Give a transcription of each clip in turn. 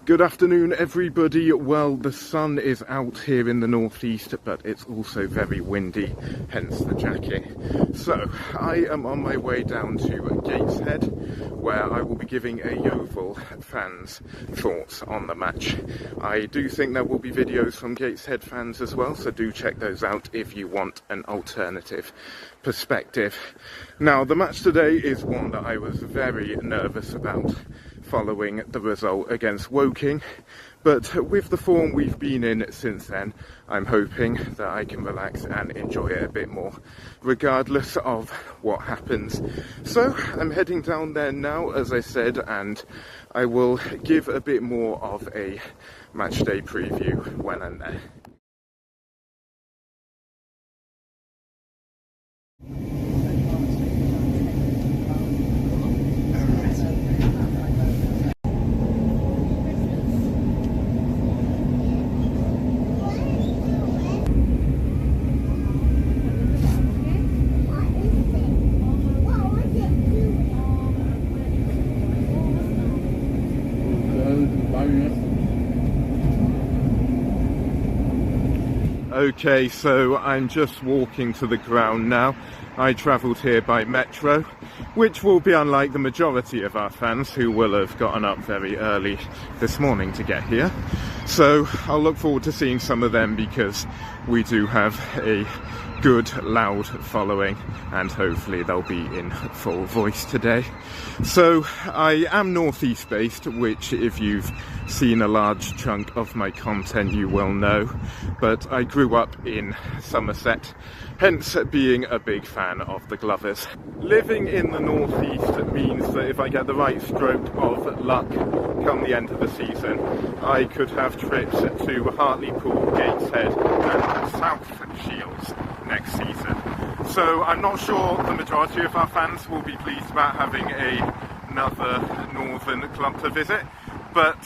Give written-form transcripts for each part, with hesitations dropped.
Good afternoon, everybody. Well, the sun is out here in the northeast, but it's also very windy, hence the jacket. So, I am on my way down to Gateshead, where I will be giving a Yeovil fans' thoughts on the match. I do think there will be videos from Gateshead fans as well, so do check those out if you want an alternative perspective. Now, the match today is one that I was very nervous about, following the result against Woking, but with the form we've been in since then, I'm hoping that I can relax and enjoy it a bit more, regardless of what happens. So I'm heading down there now, as I said, and I will give a bit more of a matchday preview when I'm there. Okay, so I'm just walking to the ground now. I travelled here by metro, which will be unlike the majority of our fans who will have gotten up very early this morning to get here. So I'll look forward to seeing some of them, because we do have a good loud following and hopefully they'll be in full voice today. So I am northeast based, which if you've seen a large chunk of my content you will know, but I grew up in Somerset, hence being a big fan of the Glovers. Living in the northeast means that if I get the right stroke of luck come the end of the season, I could have trips to Hartlepool, Gateshead and South Shields next season. So I'm not sure the majority of our fans will be pleased about having another northern club to visit, but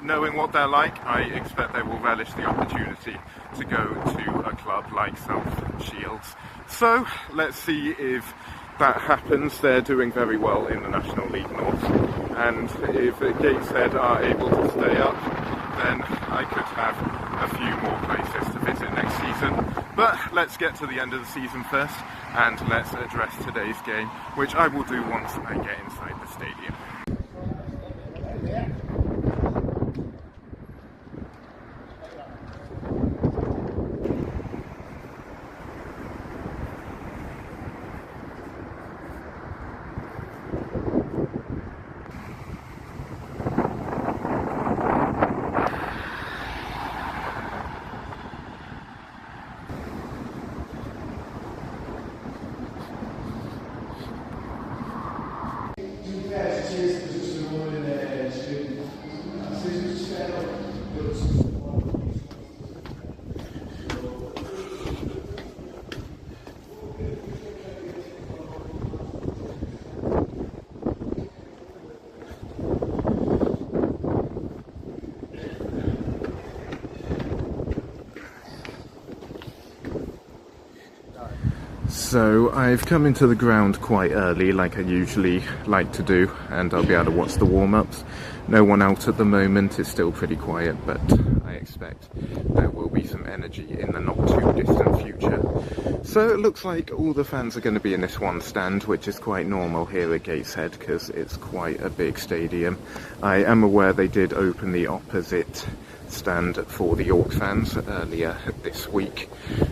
knowing what they're like, I expect they will relish the opportunity to go to a club like South Shields. So let's see if that happens. They're doing very well in the National League North, and if Gateshead are able to stay up, then I could have a few more places to visit next season. But let's get to the end of the season first, and let's address today's game, which I will do once I get inside the stadium. So I've come into the ground quite early, like I usually like to do, and I'll be able to watch the warm-ups. No one out at the moment, it's still pretty quiet, but I expect there will be some energy in the not too distant future. So it looks like all the fans are going to be in this one stand, which is quite normal here at Gateshead because it's quite a big stadium. I am aware they did open the opposite stand for the York fans earlier this week,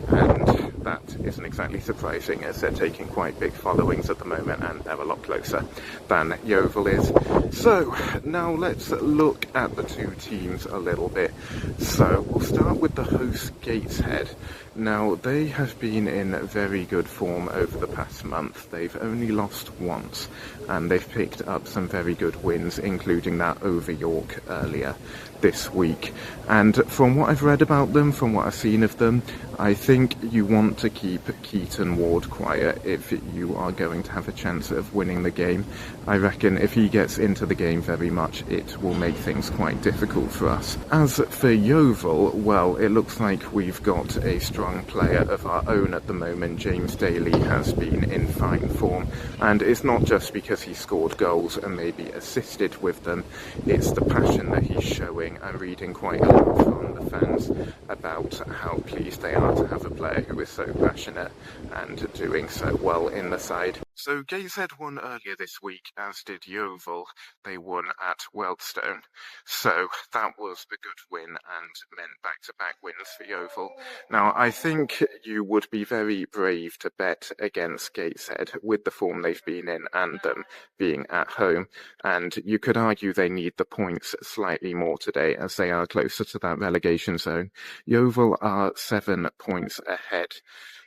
and that isn't exactly surprising as they're taking quite big followings at the moment and they're a lot closer than Yeovil is. So now let's look at the two teams a little bit. So we'll start with the host Gateshead. Now they have been in very good form over the past month. They've only lost once and they've picked up some very good wins, including that over York earlier this week. And from what I've read about them, from what I've seen of them, I think you want to keep Keaton Ward quiet if you are going to have a chance of winning the game. I reckon if he gets into the game very much, it will make things quite difficult for us. As for Yeovil, well, it looks like we've got a striker young player of our own at the moment, James Daly, has been in fine form, and it's not just because he scored goals and maybe assisted with them, it's the passion that he's showing. I'm reading quite a lot from the fans about how pleased they are to have a player who is so passionate and doing so well in the side. So Gateshead won earlier this week, as did Yeovil. They won at Wealdstone. So that was a good win and meant back-to-back wins for Yeovil. Now, I think you would be very brave to bet against Gateshead with the form they've been in and them being at home. And you could argue they need the points slightly more today as they are closer to that relegation zone. Yeovil are 7 points ahead.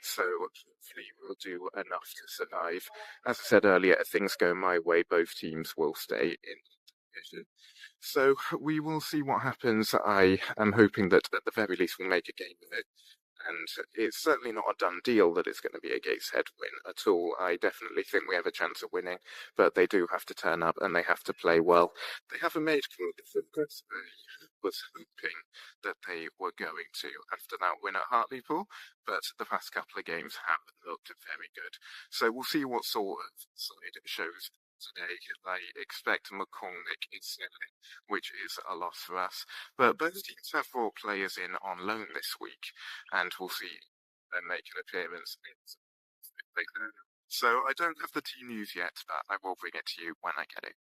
So hopefully we'll do enough to survive. As I said earlier, if things go my way, both teams will stay in division. So we will see what happens. I am hoping that at the very least we'll make a game of it. And it's certainly not a done deal that it's going to be a Gateshead win at all. I definitely think we have a chance of winning, but they do have to turn up and they have to play well. They haven't made quite the progress I was hoping that they were going to after that win at Hartlepool, but the past couple of games have looked very good. So we'll see what sort of side it shows today. I expect McCormick instead, which is a loss for us. But both teams have 4 players in on loan this week, and we'll see them make an appearance. So I don't have the team news yet, but I will bring it to you when I get it.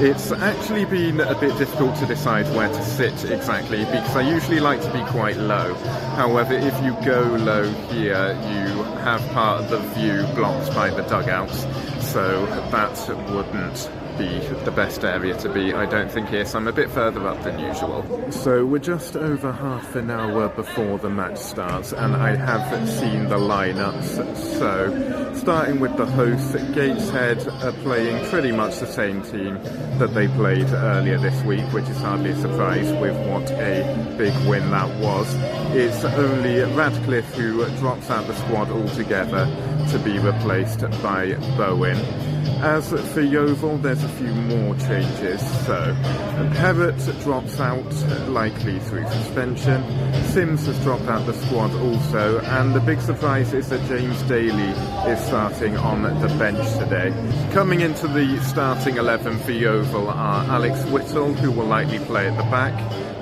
It's actually been a bit difficult to decide where to sit exactly, because I usually like to be quite low. However, if you go low here, you have part of the view blocked by the dugouts, so that wouldn't be the best area to be, I don't think, here, so I'm a bit further up than usual. So we're just over half an hour before the match starts, and I have seen the lineups. So starting with the hosts, Gateshead are playing pretty much the same team that they played earlier this week, which is hardly a surprise with what a big win that was. It's only Radcliffe who drops out the squad altogether to be replaced by Bowen. As for Yeovil, there's a few more changes. So Herrett drops out, likely through suspension. Sims has dropped out the squad also, and the big surprise is that James Daly is starting on the bench today. Coming into the starting 11 for Yeovil are Alex Whittle, who will likely play at the back,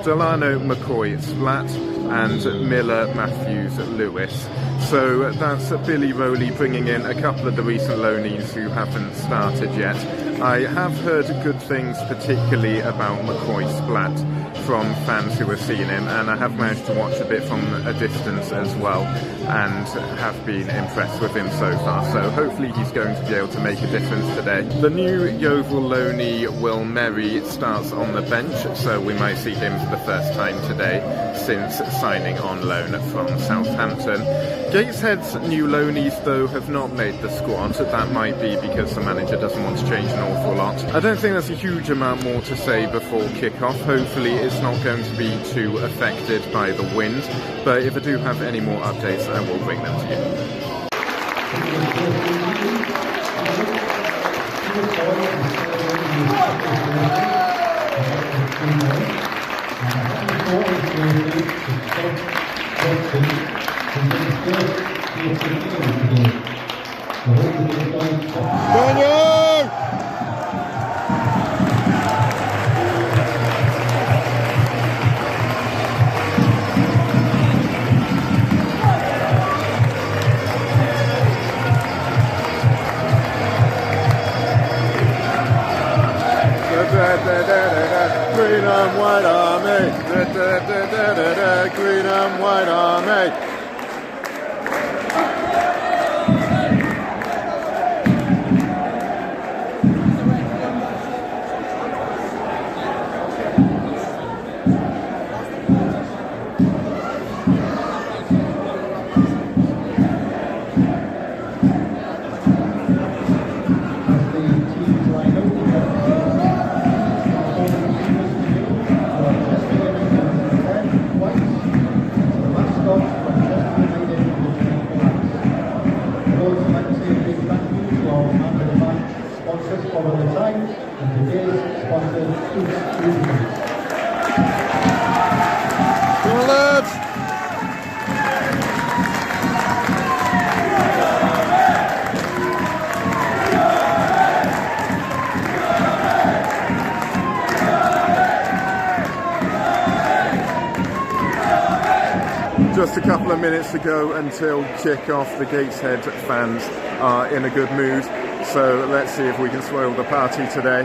Delano McCoy Splat, and Miller Matthews Lewis. So that's Billy Rowley bringing in a couple of the recent loanees who haven't started yet. I have heard good things, particularly about McCoy Splat, from fans who have seen him, and I have managed to watch a bit from a distance as well, and have been impressed with him so far. So hopefully he's going to be able to make a difference today. The new Yeovil loanee, Will Merry, starts on the bench, so we might see him for the first time today since signing on loan from Southampton. Gateshead's new loanees, though, have not made the squad. That might be because the manager doesn't want to change an awful lot. I don't think there's a huge amount more to say before kick-off. Hopefully it's not going to be too affected by the wind, but if I do have any more updates, I will bring them to Green and white army, green and white army. follow the time and today's sponsor is Come on, lads! Just a couple of minutes to go until kick-off. The Gateshead fans are in a good mood, so let's see if we can spoil the party today.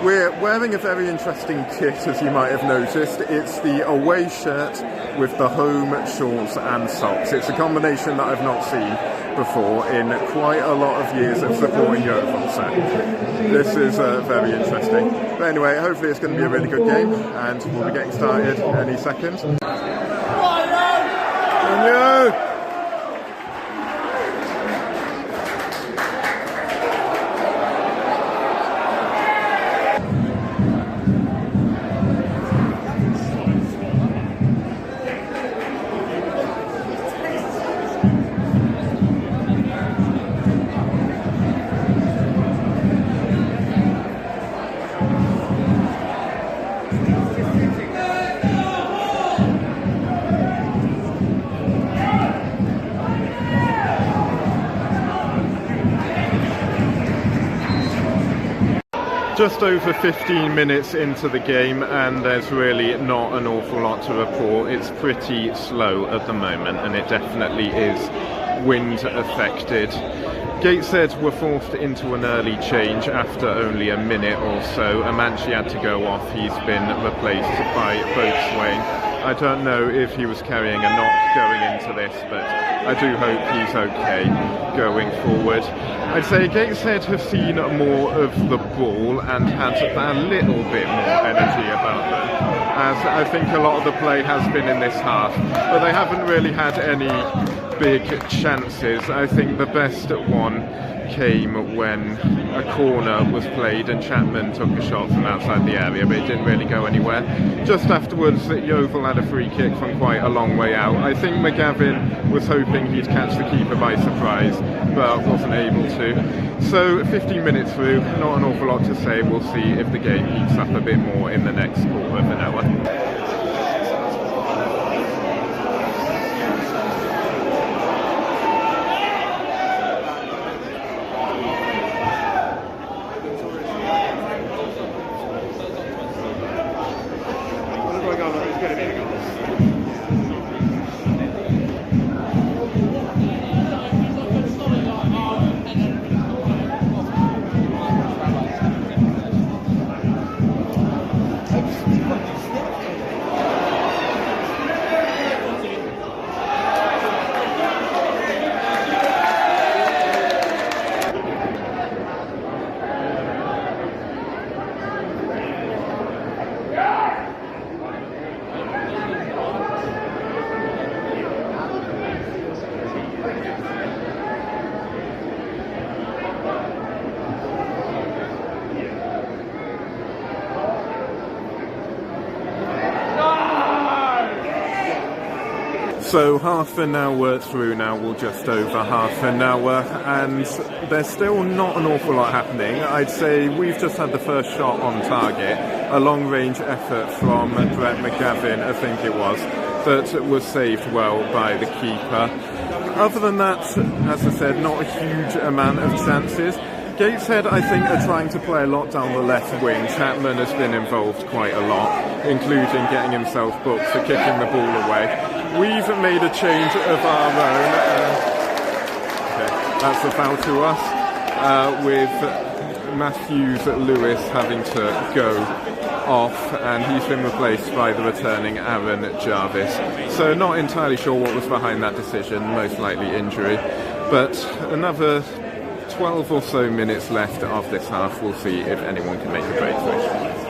We're wearing a very interesting kit, as you might have noticed. It's the away shirt with the home shorts and socks. It's a combination that I've not seen before in quite a lot of years of supporting Yeovil, so this is very interesting. But anyway, hopefully it's going to be a really good game, and we'll be getting started any second. No! Just over 15 minutes into the game, and there's really not an awful lot to report. It's pretty slow at the moment, and it definitely is wind affected. Gateshead were forced into an early change after only a minute or so. Amanchi had to go off. He's been replaced by Boatswain. I don't know if he was carrying a knock going into this, but I do hope he's okay going forward. I'd say Gateshead have seen more of the ball and had a little bit more energy about them, as I think a lot of the play has been in this half, but they haven't really had any big chances. I think the best one came when a corner was played and Chapman took a shot from outside the area, but it didn't really go anywhere. Just afterwards, Yeovil had a free kick from quite a long way out. I think McGavin was hoping he'd catch the keeper by surprise, but wasn't able to. So 15 minutes through, not an awful lot to say. We'll see if the game heats up a bit more in the next quarter of an hour. So half an hour through now, well, just over half an hour, and there's still not an awful lot happening. I'd say we've just had the first shot on target, a long-range effort from Brett McGavin, I think it was, that was saved well by the keeper. Other than that, as I said, not a huge amount of chances. Gateshead, I think, are trying to play a lot down the left wing. Chapman has been involved quite a lot, including getting himself booked for kicking the ball away. We've made a change of our own. Okay, that's a foul to us, with Matthews Lewis having to go off, and he's been replaced by the returning Aaron Jarvis. So not entirely sure what was behind that decision, most likely injury. But another 12 or so minutes left of this half. We'll see if anyone can make a breakthrough.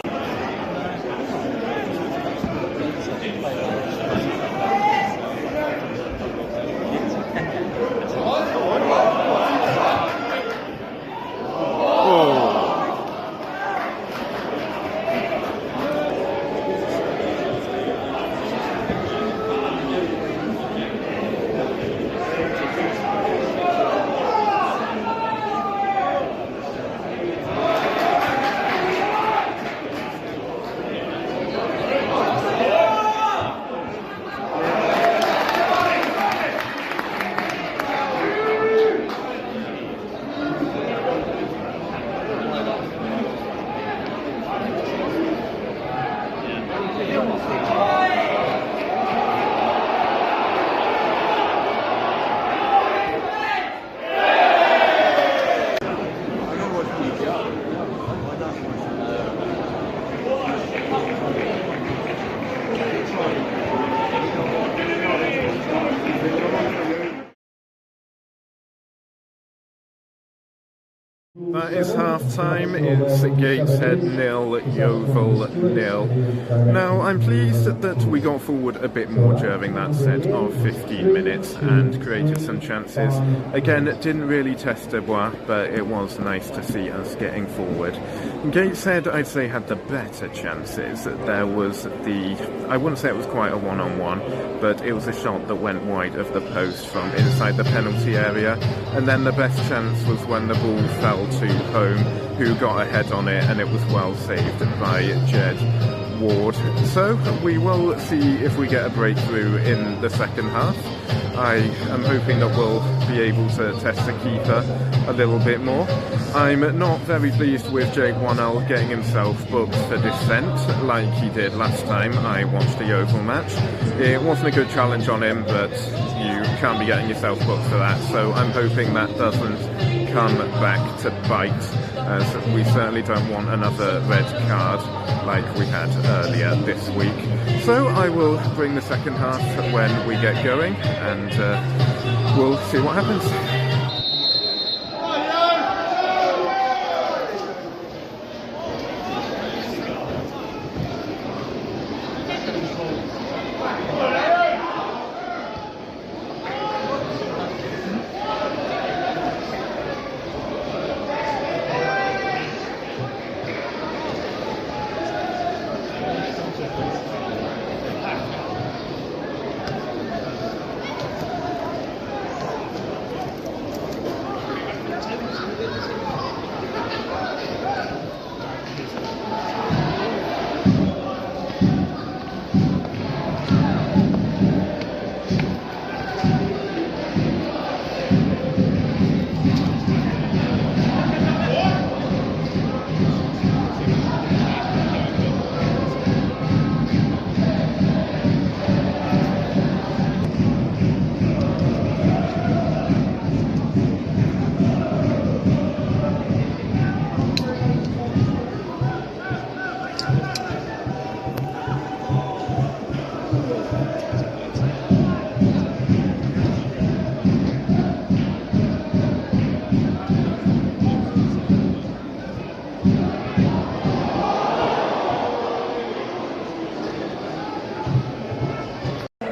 That is half-time. It's Gateshead 0, Yeovil 0. Now, I'm pleased that we got forward a bit more during that set of 15 minutes and created some chances. Again, it didn't really test Dubois, but it was nice to see us getting forward. Gateshead, I'd say, had the better chances. There was I wouldn't say it was quite a one-on-one, but it was a shot that went wide of the post from inside the penalty area, and then the best chance was when the ball fell to Home, who got a head on it, and it was well saved by Jed Ward. So we will see if we get a breakthrough in the second half. I am hoping that we'll be able to test the keeper a little bit more. I'm not very pleased with Jake Wannell getting himself booked for dissent like he did last time I watched the Yeovil match. It wasn't a good challenge on him, but you can't be getting yourself booked for that, so I'm hoping that doesn't come back to bite, as we certainly don't want another red card like we had earlier this week. So I will bring the second half when we get going, and we'll see what happens.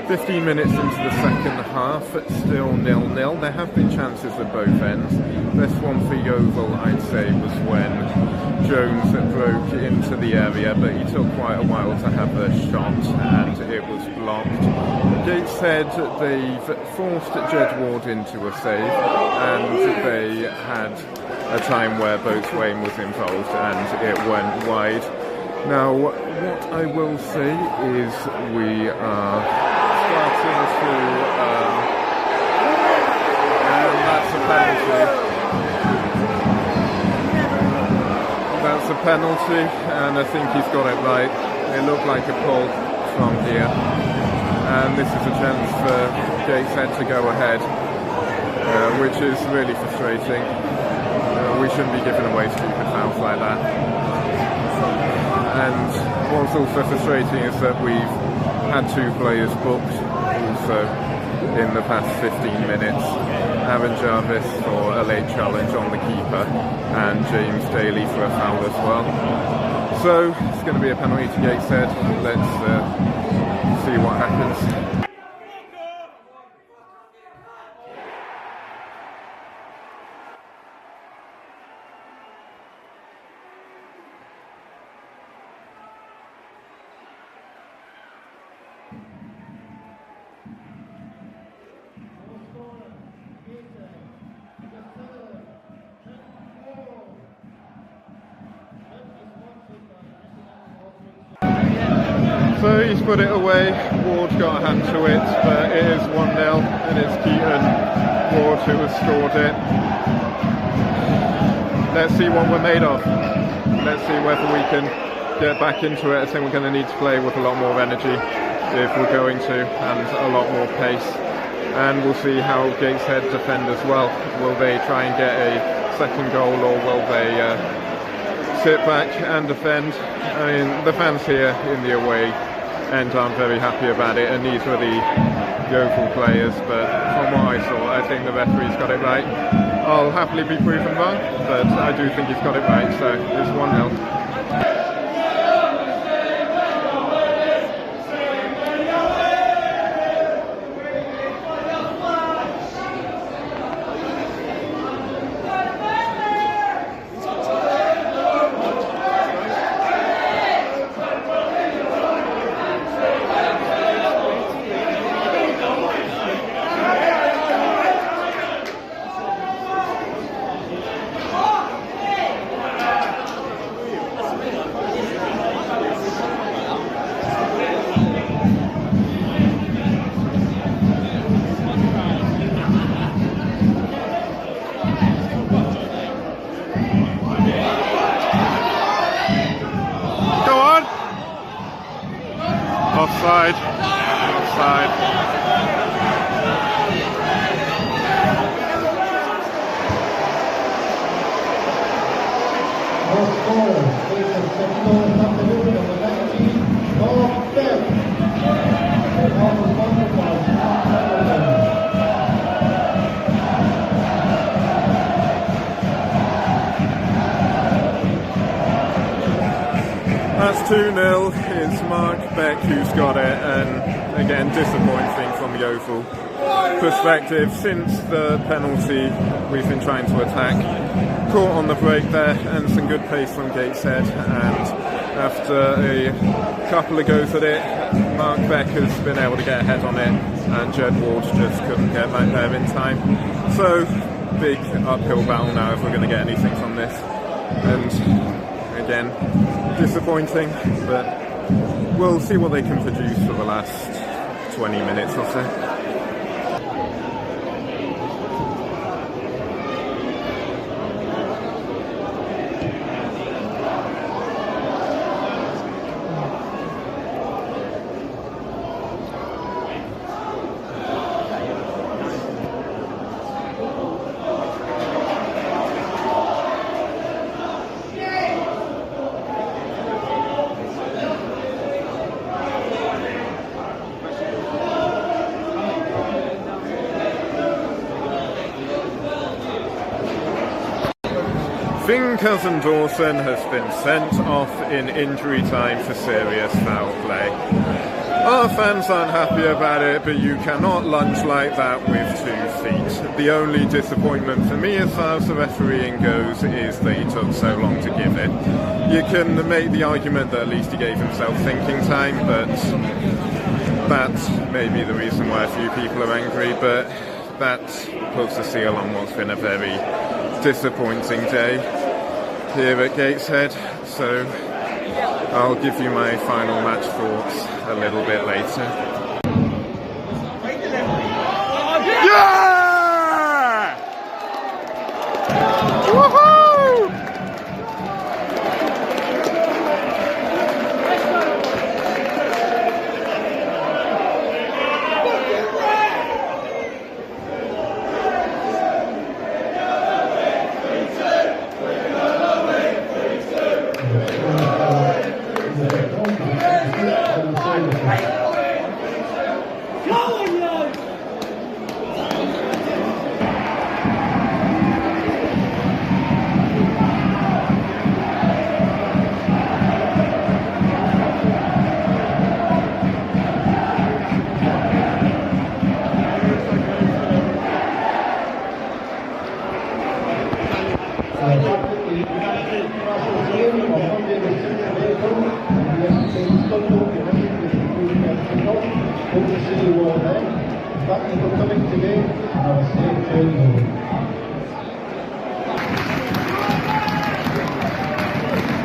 15 minutes into the second half, still 0-0. There have been chances at both ends. Best one for Yeovil, I'd say, was when Jones broke into the area, but he took quite a while to have a shot and it was blocked. Gateshead, they've forced Jed Ward into a save, and they had a time where Boatswain was involved and it went wide. Now, what I will say is we are starting to, and that's a penalty. That's a penalty, and I think he's got it right. It looked like a pull from here, and this is a chance for Gateshead to go ahead, which is really frustrating. We shouldn't be giving away stupid fouls like that. And what's also frustrating is that we've had two players booked also in the past 15 minutes. Aaron Jarvis for a late challenge on the keeper and James Daly for a foul as well. So it's going to be a penalty to Gateshead. Let's see what happens. So he's put it away, Ward got a hand to it, but it is 1-0 and it's Keaton Ward who has scored it. Let's see what we're made of. Let's see whether we can get back into it. I think we're going to need to play with a lot more energy if we're going to, and a lot more pace. And we'll see how Gateshead defend as well. Will they try and get a second goal, or will they sit back and defend? I mean, the fans here in the away end aren't very happy about it, and neither are the Yeovil players, but from what I saw, I think the referee's got it right. I'll happily be proven wrong, but I do think he's got it right, so it's 1-0. Offside. Offside. That's 2-0. It's Mark Beck who's got it, and again disappointing from the Yeovil perspective. Since the penalty, we've been trying to attack. Caught on the break there, and some good pace from Gateshead, and after a couple of goes at it, Mark Beck has been able to get ahead on it, and Jed Ward just couldn't get back there in time. So big uphill battle now if we're going to get anything from this, and again disappointing, but we'll see what they can produce for the last 20 minutes or so. Cousin Dawson has been sent off in injury time for serious foul play. Our fans aren't happy about it, but you cannot lunge like that with 2 feet. The only disappointment for me as far as the refereeing goes is that he took so long to give it. You can make the argument that at least he gave himself thinking time, but that may be the reason why a few people are angry, but that puts a seal on what's been a very disappointing day here at Gateshead, so I'll give you my final match thoughts a little bit later. Yeah! Woohoo!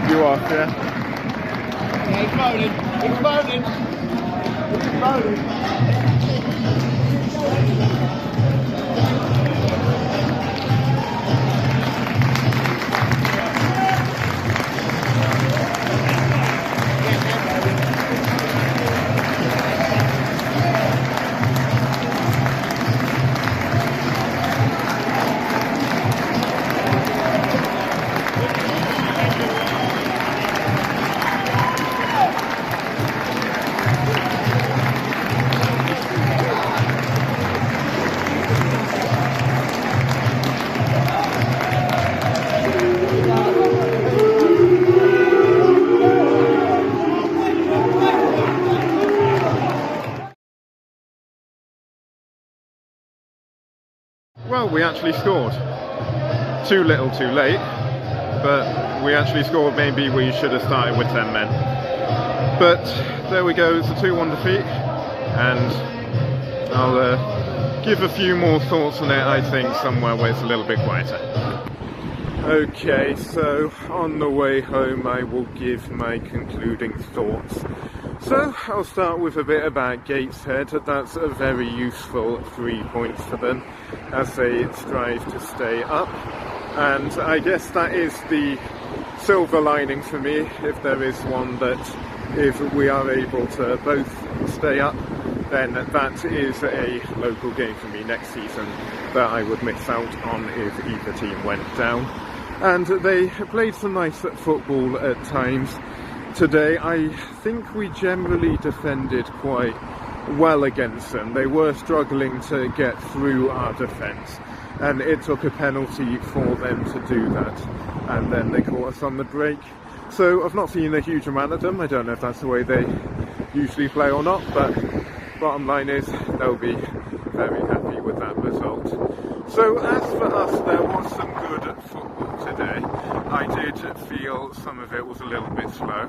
You off, yeah? Yeah, he's moaning. He's moaning. actually scored. Too little, too late, but we actually scored. Maybe we should have started with 10 men. But there we go, it's a 2-1 defeat, and I'll give a few more thoughts on it, I think, somewhere where it's a little bit quieter. Okay, so on the way home I will give my concluding thoughts. So I'll start with a bit about Gateshead. That's a very useful 3 points for them as they strive to stay up. And I guess that is the silver lining for me, if there is one, that if we are able to both stay up, then that is a local game for me next season that I would miss out on if either team went down. And they played some nice football at times today. I think we generally defended quite well against them. They were struggling to get through our defence, and it took a penalty for them to do that, and then they caught us on the break. So I've not seen a huge amount of them. I don't know if that's the way they usually play or not, but bottom line is they'll be very happy with that result. So as for us, there was some good football today. I did feel some of it was a little bit slow,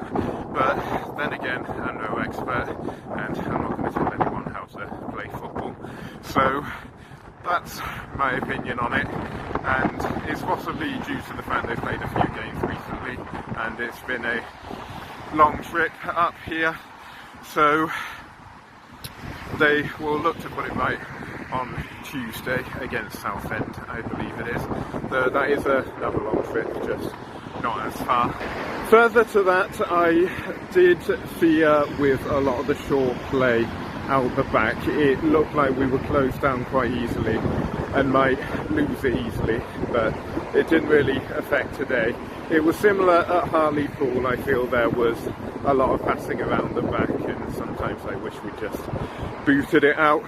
but then again, I'm no expert and I'm not going to tell anyone how to play football. So that's my opinion on it, and it's possibly due to the fact they've played a few games recently and it's been a long trip up here, so they will look to put it right on Tuesday against Southend, I believe it is. Though that is another long trip, just not as far. Further to that, I did fear with a lot of the short play out the back. It looked like we were closed down quite easily and might lose it easily, but it didn't really affect today. It was similar at Hartlepool. I feel there was a lot of passing around the back, and sometimes I wish we just booted it out.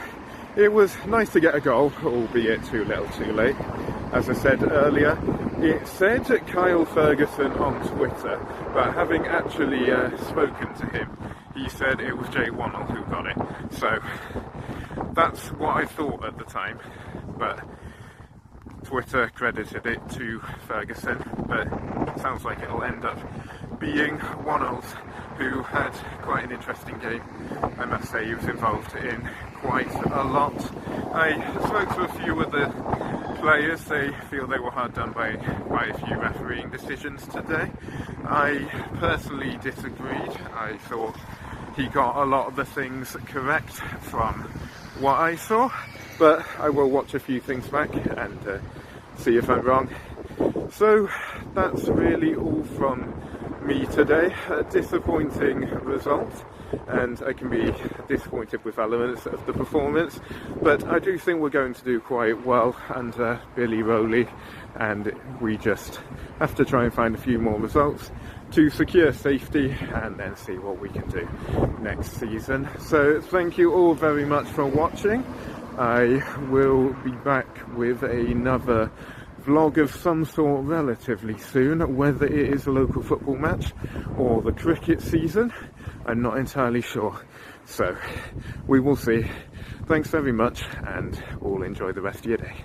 It was nice to get a goal, albeit too little too late. As I said earlier, it said Kyle Ferguson on Twitter, but having actually spoken to him, he said it was Jay Wannell who got it. So that's what I thought at the time, but Twitter credited it to Ferguson, but it sounds like it'll end up being Wannell's, who had quite an interesting game. I must say he was involved in quite a lot. I spoke to a few of the players. They feel they were hard done by quite a few refereeing decisions today. I personally disagreed. I thought he got a lot of the things correct from what I saw, but I will watch a few things back and see if I'm wrong. So that's really all from me today. A disappointing result, and I can be disappointed with elements of the performance, but I do think we're going to do quite well under Billy Rowley, and we just have to try and find a few more results to secure safety and then see what we can do next season. So thank you all very much for watching. I will be back with another vlog of some sort relatively soon, whether it is a local football match or the cricket season. I'm not entirely sure, so we will see. Thanks very much, and all enjoy the rest of your day.